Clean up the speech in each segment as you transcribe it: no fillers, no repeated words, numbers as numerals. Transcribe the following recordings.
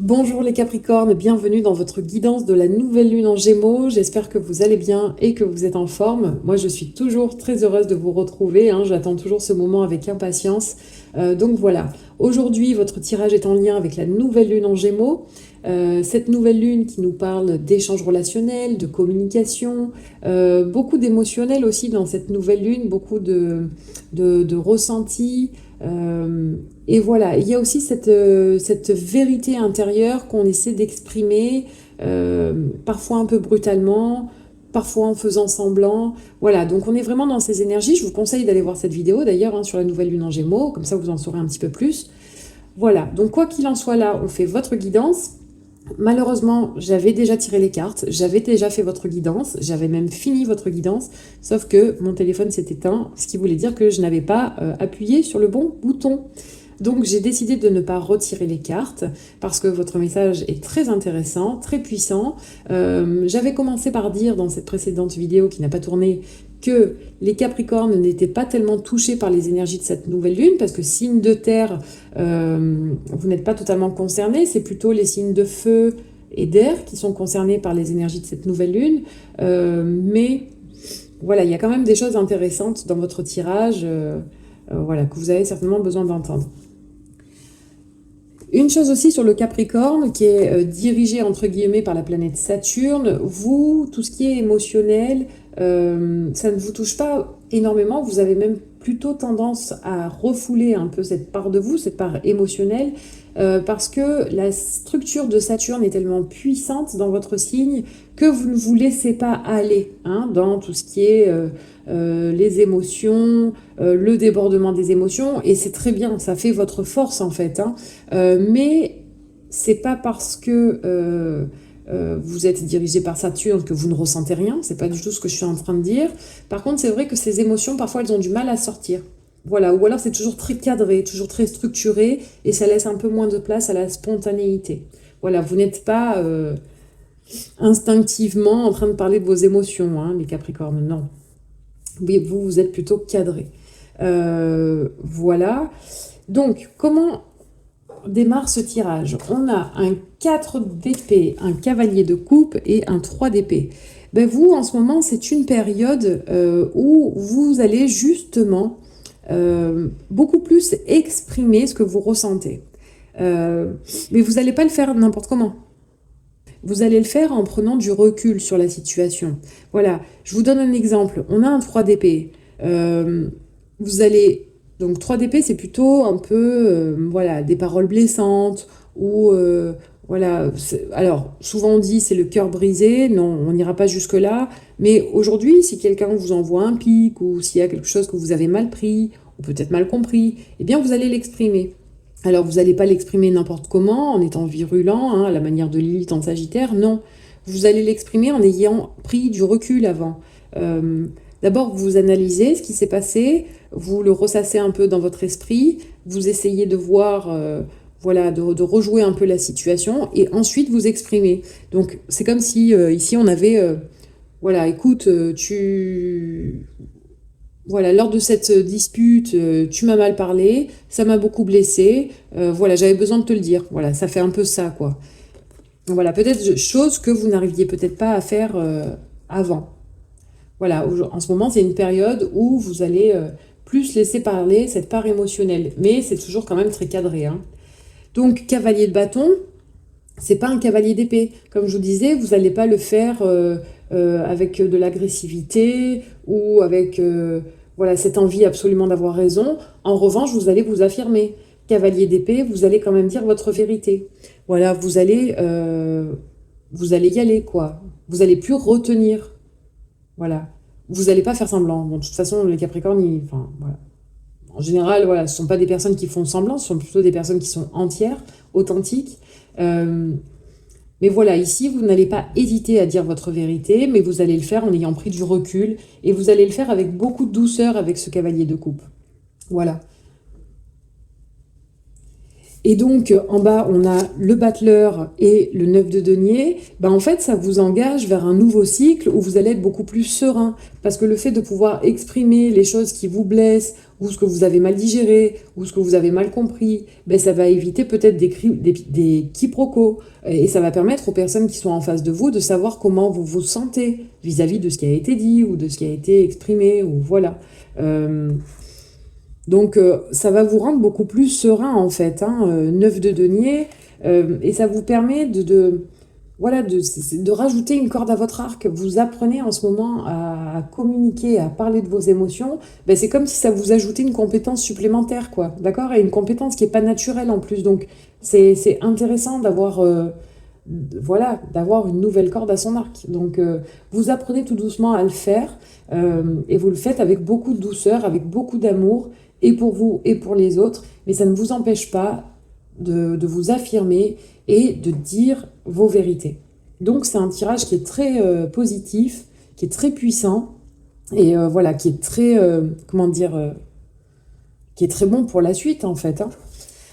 Bonjour les Capricornes, bienvenue dans votre guidance de la nouvelle lune en Gémeaux. J'espère que vous allez bien et que vous êtes en forme. Moi, je suis toujours très heureuse de vous retrouver, hein. J'attends toujours ce moment avec impatience. Donc voilà, aujourd'hui, votre tirage est en lien avec la nouvelle lune en Gémeaux. Cette nouvelle lune qui nous parle d'échanges relationnels, de communication, beaucoup d'émotionnel aussi dans cette nouvelle lune, beaucoup de ressentis. Euh, et voilà, il y a aussi cette vérité intérieure qu'on essaie d'exprimer, parfois un peu brutalement, parfois en faisant semblant. Voilà, donc on est vraiment dans ces énergies. Je vous conseille d'aller voir cette vidéo d'ailleurs, hein, sur la nouvelle lune en Gémeaux, comme ça vous en saurez un petit peu plus. Voilà, donc quoi qu'il en soit là, on fait votre guidance. Malheureusement, j'avais déjà tiré les cartes, j'avais déjà fait votre guidance, j'avais même fini votre guidance, sauf que mon téléphone s'est éteint, ce qui voulait dire que je n'avais pas appuyé sur le bon bouton. Donc j'ai décidé de ne pas retirer les cartes parce que votre message est très intéressant, très puissant. J'avais commencé par dire dans cette précédente vidéo qui n'a pas tourné que les Capricornes n'étaient pas tellement touchés par les énergies de cette nouvelle lune parce que signe de terre, vous n'êtes pas totalement concernés, c'est plutôt les signes de feu et d'air qui sont concernés par les énergies de cette nouvelle lune. Mais voilà, il y a quand même des choses intéressantes dans votre tirage, voilà, que vous avez certainement besoin d'entendre. Une chose aussi sur le Capricorne, qui est dirigé entre guillemets par la planète Saturne, vous, tout ce qui est émotionnel, ça ne vous touche pas énormément, vous avez même plutôt tendance à refouler un peu cette part de vous, cette part émotionnelle, parce que la structure de Saturne est tellement puissante dans votre signe que vous ne vous laissez pas aller, hein, dans tout ce qui est les émotions, le débordement des émotions, et c'est très bien, ça fait votre force en fait, hein. Mais c'est pas parce que vous êtes dirigé par Saturne que vous ne ressentez rien, c'est pas du tout ce que je suis en train de dire. Par contre, c'est vrai que ces émotions, parfois, elles ont du mal à sortir. Voilà, ou alors c'est toujours très cadré, toujours très structuré, et ça laisse un peu moins de place à la spontanéité. Voilà, vous n'êtes pas instinctivement en train de parler de vos émotions, hein, les Capricornes, non. Oui, vous êtes plutôt cadré. Voilà. Donc, comment démarre ce tirage? On a un 4 d'épée, un cavalier de coupe et un 3 d'épée. Ben vous, en ce moment, c'est une période où vous allez justement beaucoup plus exprimer ce que vous ressentez. Mais vous n'allez pas le faire n'importe comment. Vous allez le faire en prenant du recul sur la situation. Voilà, je vous donne un exemple. On a un 3 d'épée. Vous allez... Donc 3 d'épée, c'est plutôt un peu voilà, des paroles blessantes ou... voilà, alors souvent on dit c'est le cœur brisé, non, on n'ira pas jusque-là, mais aujourd'hui, si quelqu'un vous envoie un pic ou s'il y a quelque chose que vous avez mal pris ou peut-être mal compris, eh bien vous allez l'exprimer. Alors, vous n'allez pas l'exprimer n'importe comment, en étant virulent, hein, à la manière de Lilith en Sagittaire, non. Vous allez l'exprimer en ayant pris du recul avant. Euh, D'abord, vous analysez ce qui s'est passé, vous le ressassez un peu dans votre esprit, vous essayez de voir, voilà, de rejouer un peu la situation, et ensuite vous exprimez. Donc, c'est comme si, ici, on avait, voilà, écoute, voilà, lors de cette dispute, tu m'as mal parlé, ça m'a beaucoup blessé, voilà, j'avais besoin de te le dire. Voilà, ça fait un peu ça, quoi. Voilà, peut-être chose que vous n'arriviez peut-être pas à faire avant. Voilà, en ce moment, c'est une période où vous allez plus laisser parler cette part émotionnelle, mais c'est toujours quand même très cadré, hein. Donc, cavalier de bâton, c'est pas un cavalier d'épée. Comme je vous disais, vous n'allez pas le faire avec de l'agressivité ou avec voilà, cette envie absolument d'avoir raison. En revanche, vous allez vous affirmer. Cavalier d'épée, vous allez quand même dire votre vérité. Voilà, vous allez y aller, quoi. Vous allez plus retenir. Voilà. Vous n'allez pas faire semblant. Bon, de toute façon, les Capricornes, enfin, voilà. En général, voilà, ce ne sont pas des personnes qui font semblant, ce sont plutôt des personnes qui sont entières, authentiques. Euh, mais voilà, ici, vous n'allez pas hésiter à dire votre vérité, mais vous allez le faire en ayant pris du recul, et vous allez le faire avec beaucoup de douceur avec ce cavalier de coupe. Voilà. Et donc, en bas, on a le battleur et le 9 de denier. Ben, en fait, ça vous engage vers un nouveau cycle où vous allez être beaucoup plus serein. Parce que le fait de pouvoir exprimer les choses qui vous blessent, ou ce que vous avez mal digéré, ou ce que vous avez mal compris, ben, ça va éviter peut-être des quiproquos. Et ça va permettre aux personnes qui sont en face de vous de savoir comment vous vous sentez vis-à-vis de ce qui a été dit, ou de ce qui a été exprimé, ou voilà. Donc ça va vous rendre beaucoup plus serein en fait, hein, 9 de denier, et ça vous permet voilà, de rajouter une corde à votre arc. Vous apprenez en ce moment à communiquer, à parler de vos émotions. Ben, c'est comme si ça vous ajoutait une compétence supplémentaire, quoi, d'accord? Et une compétence qui n'est pas naturelle en plus. Donc c'est intéressant d'avoir voilà, d'avoir une nouvelle corde à son arc. Donc vous apprenez tout doucement à le faire, et vous le faites avec beaucoup de douceur, avec beaucoup d'amour, et pour vous et pour les autres, mais ça ne vous empêche pas de vous affirmer et de dire vos vérités. Donc c'est un tirage qui est très positif, qui est très puissant, et voilà, qui est très, comment dire, qui est très bon pour la suite en fait, hein.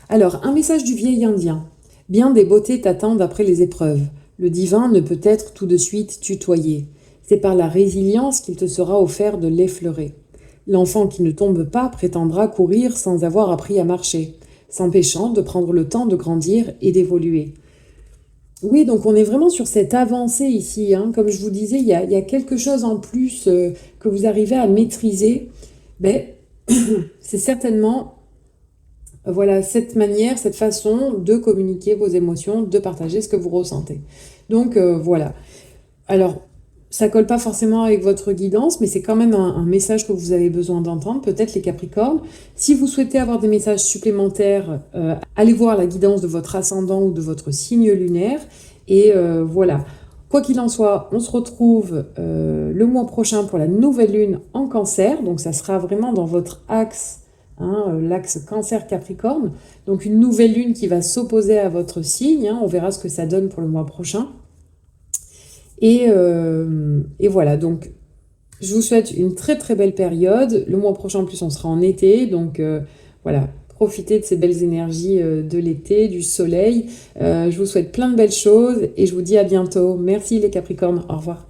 Alors, un message du vieil indien. Bien des beautés t'attendent après les épreuves. Le divin ne peut être tout de suite tutoyé. C'est par la résilience qu'il te sera offert de l'effleurer. L'enfant qui ne tombe pas prétendra courir sans avoir appris à marcher, s'empêchant de prendre le temps de grandir et d'évoluer. Oui, donc on est vraiment sur cette avancée ici, hein. Comme je vous disais, il y a quelque chose en plus que vous arrivez à maîtriser. Ben, c'est certainement voilà, cette manière, cette façon de communiquer vos émotions, de partager ce que vous ressentez. Donc voilà. Alors, ça colle pas forcément avec votre guidance, mais c'est quand même un message que vous avez besoin d'entendre, peut-être les Capricornes. Si vous souhaitez avoir des messages supplémentaires, allez voir la guidance de votre ascendant ou de votre signe lunaire. Et voilà. Quoi qu'il en soit, on se retrouve le mois prochain pour la nouvelle lune en Cancer. Donc ça sera vraiment dans votre axe, hein, l'axe Cancer-Capricorne. Donc une nouvelle lune qui va s'opposer à votre signe, hein. On verra ce que ça donne pour le mois prochain. Et voilà, donc je vous souhaite une très très belle période. Le mois prochain, en plus, on sera en été, donc voilà, profitez de ces belles énergies de l'été, du soleil. Je vous souhaite plein de belles choses et je vous dis à bientôt. Merci les Capricornes, au revoir.